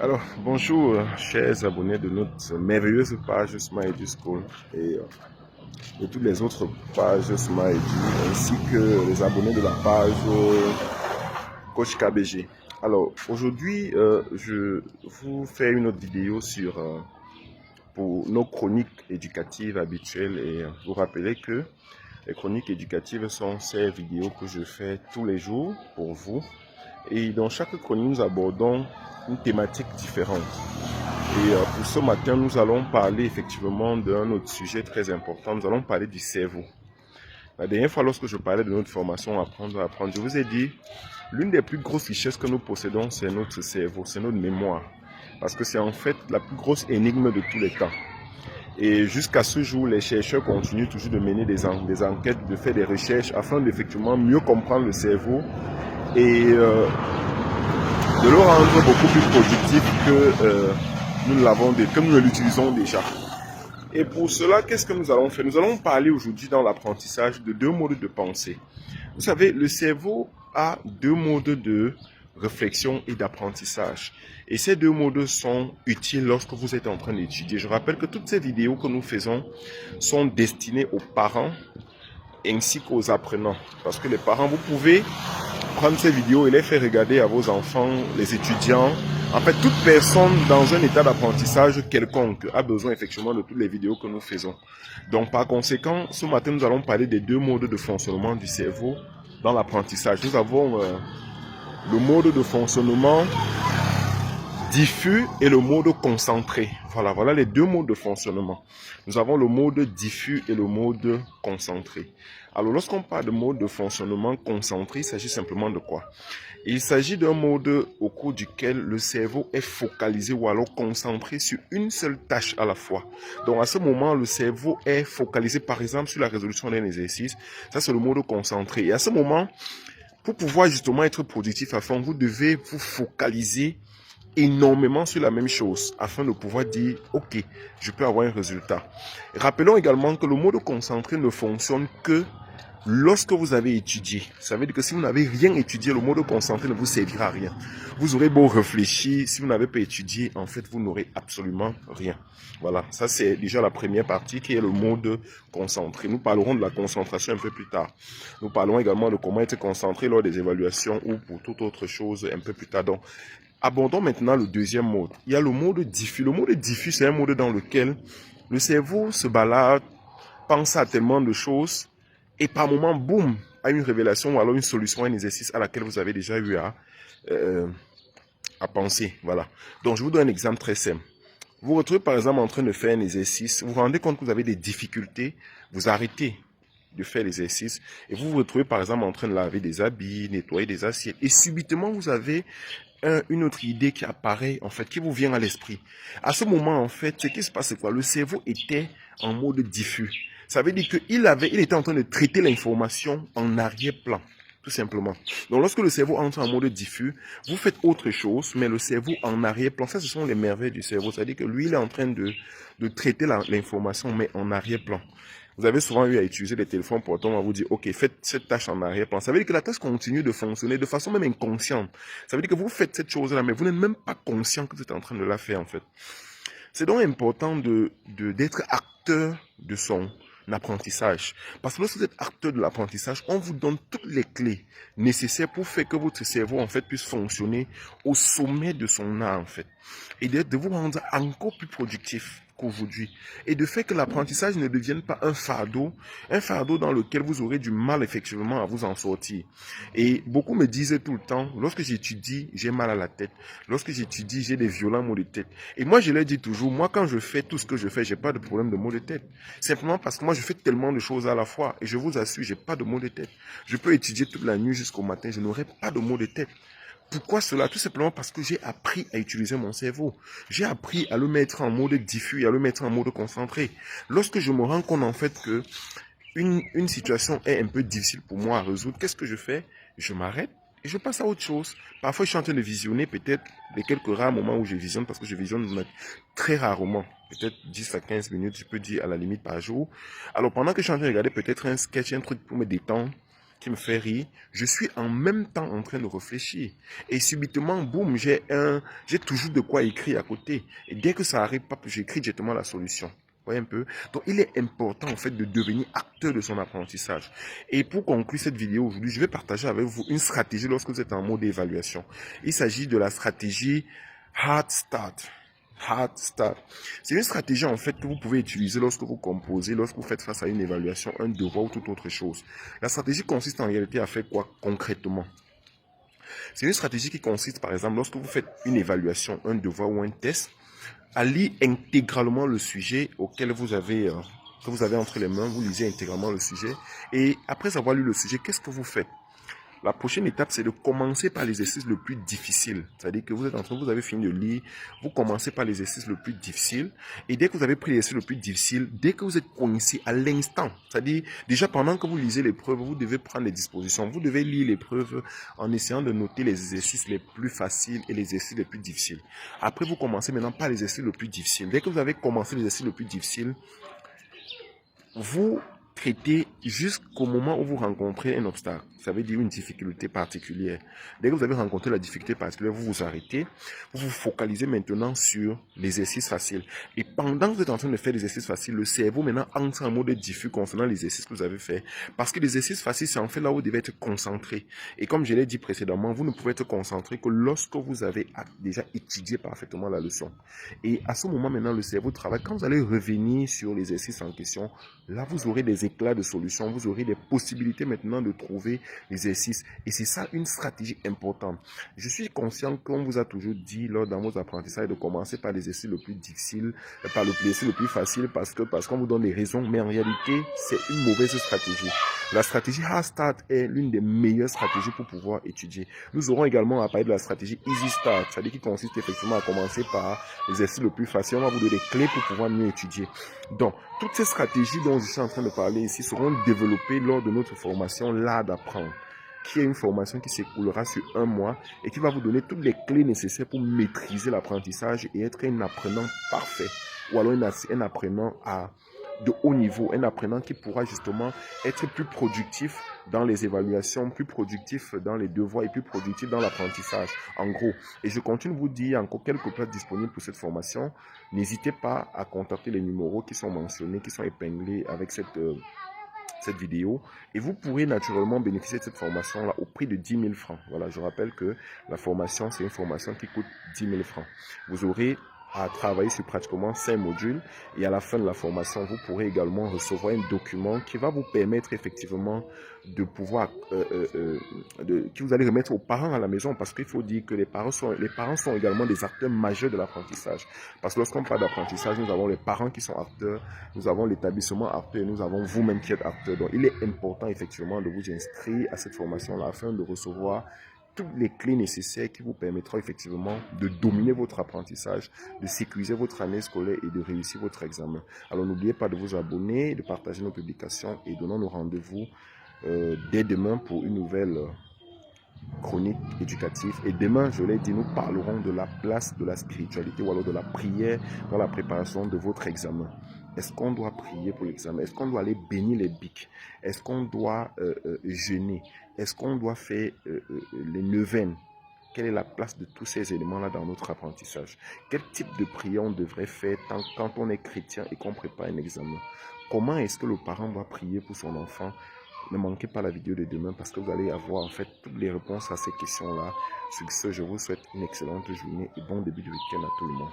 Alors, bonjour, chers abonnés de notre merveilleuse page Smile School et de toutes les autres pages Smile, ainsi que les abonnés de la page Coach KBG. Alors, aujourd'hui, je vous fais une autre vidéo pour nos chroniques éducatives habituelles et vous rappelez que les chroniques éducatives sont ces vidéos que je fais tous les jours pour vous. Et dans chaque chronique, nous abordons une thématique différente. Et pour ce matin, nous allons parler effectivement d'un autre sujet très important. Nous allons parler du cerveau. La dernière fois, lorsque je parlais de notre formation Apprendre à apprendre, je vous ai dit, l'une des plus grosses richesses que nous possédons, c'est notre cerveau, c'est notre mémoire. Parce que c'est en fait la plus grosse énigme de tous les temps. Et jusqu'à ce jour, les chercheurs continuent toujours de mener des enquêtes, de faire des recherches afin d'effectivement mieux comprendre le cerveau et de le rendre beaucoup plus productif que nous l'utilisons déjà. Et pour cela, qu'est-ce que nous allons faire? Nous allons parler aujourd'hui dans l'apprentissage de deux modes de pensée. Vous savez, le cerveau a deux modes de réflexion et d'apprentissage. Et ces deux modes sont utiles lorsque vous êtes en train d'étudier. Je rappelle que toutes ces vidéos que nous faisons sont destinées aux parents ainsi qu'aux apprenants. Parce que les parents, vous pouvez prendre ces vidéos et les faire regarder à vos enfants, les étudiants. En fait, toute personne dans un état d'apprentissage quelconque a besoin effectivement de toutes les vidéos que nous faisons. Donc, par conséquent, ce matin, nous allons parler des deux modes de fonctionnement du cerveau dans l'apprentissage. Nous avons le mode de fonctionnement diffus et le mode concentré. Voilà les deux modes de fonctionnement. Nous avons le mode diffus et le mode concentré. Alors, lorsqu'on parle de mode de fonctionnement concentré, il s'agit simplement de quoi? Il s'agit d'un mode au cours duquel le cerveau est focalisé ou alors concentré sur une seule tâche à la fois. Donc, à ce moment, le cerveau est focalisé, par exemple, sur la résolution d'un exercice. Ça, c'est le mode concentré. Et à ce moment, pour pouvoir justement être productif à fond, vous devez vous focaliser énormément sur la même chose afin de pouvoir dire ok, je peux avoir un résultat. Et rappelons également que le mode concentré ne fonctionne que lorsque vous avez étudié. Ça veut dire que si vous n'avez rien étudié, le mode concentré ne vous servira à rien. Vous aurez beau réfléchir, si vous n'avez pas étudié, en fait, vous n'aurez absolument rien. Voilà, ça c'est déjà la première partie qui est le mode concentré. Nous parlerons de la concentration un peu plus tard. Nous parlerons également de comment être concentré lors des évaluations ou pour toute autre chose un peu plus tard. Donc, abordons maintenant le deuxième mode. Il y a le mode diffus. Le mode diffus, c'est un mode dans lequel le cerveau se balade, pense à tellement de choses, et par moment, boum, à une révélation ou alors une solution à un exercice à laquelle vous avez déjà eu à penser. Voilà. Donc, je vous donne un exemple très simple. Vous vous retrouvez par exemple en train de faire un exercice, vous vous rendez compte que vous avez des difficultés, vous arrêtez de faire l'exercice et vous vous retrouvez par exemple en train de laver des habits, nettoyer des assiettes et subitement vous avez une autre idée qui apparaît, en fait, qui vous vient à l'esprit. À ce moment, en fait, ce qui se passe, c'est quoi? Le cerveau était en mode diffus. Ça veut dire il était en train de traiter l'information en arrière-plan, tout simplement. Donc, lorsque le cerveau entre en mode diffus, vous faites autre chose, mais le cerveau en arrière-plan, ça, ce sont les merveilles du cerveau. C'est-à-dire que lui, il est en train de traiter l'information, mais en arrière-plan. Vous avez souvent eu à utiliser les téléphones portables, on va vous dire, ok, faites cette tâche en arrière-plan. Ça veut dire que la tâche continue de fonctionner de façon même inconsciente. Ça veut dire que vous faites cette chose-là, mais vous n'êtes même pas conscient que vous êtes en train de la faire, en fait. C'est donc important d'être acteur de son apprentissage. Parce que lorsque vous êtes acteur de l'apprentissage, on vous donne toutes les clés nécessaires pour faire que votre cerveau, en fait, puisse fonctionner au sommet de son art, en fait. Et de vous rendre encore plus productif qu'aujourd'hui. Et de faire que l'apprentissage ne devienne pas un fardeau dans lequel vous aurez du mal effectivement à vous en sortir. Et beaucoup me disaient tout le temps, lorsque j'étudie, j'ai mal à la tête. Lorsque j'étudie, j'ai des violents maux de tête. Et moi, je leur dis toujours, moi, quand je fais tout ce que je fais, j'ai pas de problème de maux de tête. Simplement parce que moi, je fais tellement de choses à la fois. Et je vous assure, j'ai pas de maux de tête. Je peux étudier toute la nuit jusqu'au matin, je n'aurai pas de maux de tête. Pourquoi cela? Tout simplement parce que j'ai appris à utiliser mon cerveau. J'ai appris à le mettre en mode diffus et à le mettre en mode concentré. Lorsque je me rends compte en fait que une situation est un peu difficile pour moi à résoudre, qu'est-ce que je fais? Je m'arrête et je passe à autre chose. Parfois, je suis en train de visionner peut-être les quelques rares moments où je visionne, parce que je visionne très rarement, peut-être 10 à 15 minutes, je peux dire à la limite par jour. Alors pendant que je suis en train de regarder peut-être un sketch, un truc pour me détendre, qui me fait rire, je suis en même temps en train de réfléchir. Et subitement, boum, j'ai toujours de quoi écrire à côté. Et dès que ça arrive, j'écris directement la solution. Vous voyez un peu? Donc, il est important, en fait, de devenir acteur de son apprentissage. Et pour conclure cette vidéo aujourd'hui, je vais partager avec vous une stratégie lorsque vous êtes en mode évaluation. Il s'agit de la stratégie Hard Start. Hard Start. C'est une stratégie en fait que vous pouvez utiliser lorsque vous composez, lorsque vous faites face à une évaluation, un devoir ou toute autre chose. La stratégie consiste en réalité à faire quoi concrètement? C'est une stratégie qui consiste par exemple lorsque vous faites une évaluation, un devoir ou un test, à lire intégralement le sujet auquel vous avez entre les mains, vous lisez intégralement le sujet et après avoir lu le sujet, qu'est-ce que vous faites? La prochaine étape, c'est de commencer par l'exercice le plus difficile. C'est-à-dire que vous avez fini de lire, vous commencez par l'exercice le plus difficile. Et dès que vous avez pris l'exercice le plus difficile, dès que vous êtes coincé à l'instant, c'est-à-dire déjà pendant que vous lisez l'épreuve, vous devez prendre des dispositions. Vous devez lire l'épreuve en essayant de noter les exercices les plus faciles et les exercices les plus difficiles. Après, vous commencez maintenant par l'exercice le plus difficile. Dès que vous avez commencé l'exercice le plus difficile, vous traitez jusqu'au moment où vous rencontrez un obstacle. Ça veut dire une difficulté particulière. Dès que vous avez rencontré la difficulté particulière, vous vous arrêtez. Vous vous focalisez maintenant sur l'exercice facile. Et pendant que vous êtes en train de faire l'exercice facile, le cerveau maintenant entre en mode diffus concernant l'exercice que vous avez fait. Parce que l'exercice facile, c'est en fait là où vous devez être concentré. Et comme je l'ai dit précédemment, vous ne pouvez être concentré que lorsque vous avez déjà étudié parfaitement la leçon. Et à ce moment maintenant, le cerveau travaille. Quand vous allez revenir sur l'exercice en question, là, vous aurez des éclats de solutions. Vous aurez des possibilités maintenant de trouver l'exercice. Et c'est ça une stratégie importante. Je suis conscient qu'on vous a toujours dit lors dans vos apprentissages de commencer par l'exercice le plus difficile, par l'exercice le plus facile parce qu'on vous donne des raisons. Mais en réalité, c'est une mauvaise stratégie. La stratégie Hard Start est l'une des meilleures stratégies pour pouvoir étudier. Nous aurons également à parler de la stratégie Easy Start, c'est-à-dire qui consiste effectivement à commencer par l'exercice le plus facile. On va vous donner des clés pour pouvoir mieux étudier. Donc, toutes ces stratégies dont je suis en train de parler ici seront développées lors de notre formation L'Art d'apprendre, qui est une formation qui s'écoulera sur 1 mois et qui va vous donner toutes les clés nécessaires pour maîtriser l'apprentissage et être un apprenant parfait ou alors un apprenant de haut niveau, un apprenant qui pourra justement être plus productif dans les évaluations, plus productif dans les devoirs et plus productif dans l'apprentissage, en gros. Et je continue de vous dire, il y a encore quelques places disponibles pour cette formation. N'hésitez pas à contacter les numéros qui sont mentionnés, qui sont épinglés avec cette vidéo. Et vous pourrez naturellement bénéficier de cette formation-là au prix de 10 000 francs. Voilà, je rappelle que la formation, c'est une formation qui coûte 10 000 francs. Vous aurez à travailler sur pratiquement 5 modules et à la fin de la formation, vous pourrez également recevoir un document qui va vous permettre effectivement de pouvoir, que vous allez remettre aux parents à la maison parce qu'il faut dire que les parents sont également des acteurs majeurs de l'apprentissage. Parce que lorsqu'on parle d'apprentissage, nous avons les parents qui sont acteurs, nous avons l'établissement acteur et nous avons vous-même qui êtes acteur. Donc il est important effectivement de vous inscrire à cette formation-là afin de recevoir toutes les clés nécessaires qui vous permettront effectivement de dominer votre apprentissage, de sécuriser votre année scolaire et de réussir votre examen. Alors n'oubliez pas de vous abonner, de partager nos publications et donnons nos rendez-vous dès demain pour une nouvelle chronique éducative. Et demain, je l'ai dit, nous parlerons de la place de la spiritualité ou alors de la prière dans la préparation de votre examen. Est-ce qu'on doit prier pour l'examen? Est-ce qu'on doit aller bénir les bics? Est-ce qu'on doit jeûner? Est-ce qu'on doit faire les neuvaines? Quelle est la place de tous ces éléments-là dans notre apprentissage? Quel type de prière on devrait faire quand on est chrétien et qu'on prépare un examen? Comment est-ce que le parent doit prier pour son enfant? Ne manquez pas la vidéo de demain parce que vous allez avoir en fait toutes les réponses à ces questions-là. Sur ce, je vous souhaite une excellente journée et bon début de week-end à tout le monde.